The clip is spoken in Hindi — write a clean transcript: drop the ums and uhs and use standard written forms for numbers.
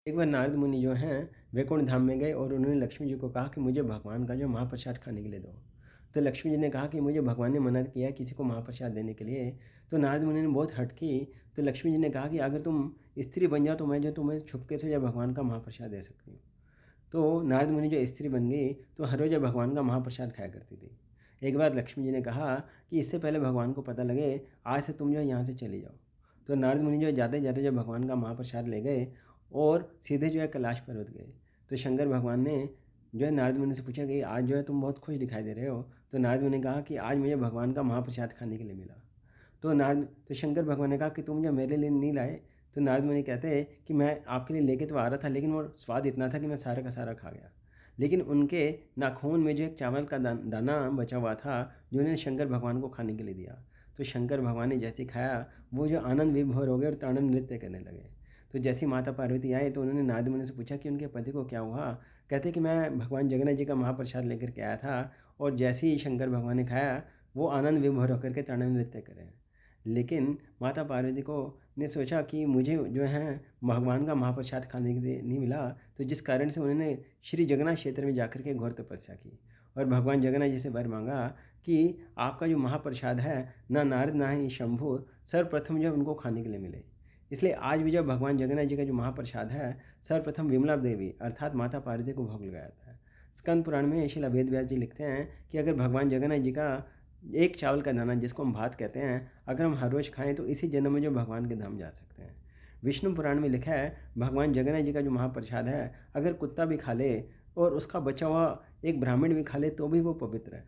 एक बार नारद मुनि जो हैं वैकुंठ धाम में गए और उन्होंने लक्ष्मी जी को कहा कि मुझे भगवान का जो महाप्रसाद खाने के लिए दो। तो लक्ष्मी जी ने कहा कि मुझे भगवान ने मना किया किसी को महाप्रसाद देने के लिए। तो नारद मुनि ने बहुत हट की। तो लक्ष्मी जी ने कहा कि अगर तुम स्त्री बन जाओ तो मैं जो तुम्हें छुपके से जो भगवान का महाप्रसाद दे सकती हूँ। तो नारद मुनि जो स्त्री बन गई तो हर रोज़ भगवान का महाप्रसाद खाया करती थी। एक बार लक्ष्मी जी ने कहा कि इससे पहले भगवान को पता लगे, आज से तुम जो है यहाँ से चली जाओ। तो नारद मुनि जो जाते जाते जो भगवान का महाप्रसाद ले गए और सीधे जो है कैलाश पर्वत गए। तो शंकर भगवान ने जो है नारद मुनि से पूछा कि आज जो है तुम बहुत खुश दिखाई दे रहे हो। तो नारद मुनि ने कहा कि आज मुझे भगवान का महाप्रसाद खाने के लिए मिला। तो शंकर भगवान ने कहा कि तुम जो मेरे लिए नहीं लाए। तो नारद मुनि कहते हैं कि मैं आपके लिए लेके तो आ रहा था, लेकिन वो स्वाद इतना था कि मैं सारा का सारा खा गया। लेकिन उनके नाखून में जो एक चावल का दाना बचा हुआ था, जो उन्होंने शंकर भगवान को खाने के लिए दिया। तो शंकर भगवान ने जैसे ही खाया, वो जो आनंद विभोर हो गए और तांडव नृत्य करने लगे। तो जैसी माता पार्वती आए तो उन्होंने नारद मुनि से पूछा कि उनके पति को क्या हुआ। कहते कि मैं भगवान जगन्नाथ जी का महाप्रसाद लेकर के आया था और जैसे ही शंकर भगवान ने खाया, वो आनंद विभोर होकर के तांडव नृत्य करें। लेकिन माता पार्वती को ने सोचा कि मुझे जो है भगवान का महाप्रसाद खाने के लिए नहीं मिला। तो जिस कारण से उन्होंने श्री जगन्नाथ क्षेत्र में जाकर के घोर तपस्या की और भगवान जगन्नाथ जी से वर मांगा कि आपका जो महाप्रसाद है, ना नारद ना ही शंभु सर्वप्रथम जो उनको खाने के लिए मिले। इसलिए आज भी जब भगवान जगन्नाथ जी का जो महाप्रसाद है, सर्वप्रथम विमला देवी अर्थात माता पार्वती को भोग लगाया था। स्कंद पुराण में श्रील वेद व्यास जी लिखते हैं कि अगर भगवान जगन्नाथ जी का एक चावल का दाना जिसको हम भात कहते हैं, अगर हम हर रोज़ खाएं तो इसी जन्म में जो भगवान के धाम जा सकते हैं। विष्णु पुराण में लिखा है भगवान जगन्नाथ जी का जो महाप्रसाद है, अगर कुत्ता भी खा ले और उसका बचा हुआ एक ब्राह्मण भी खा ले तो भी वो पवित्र है।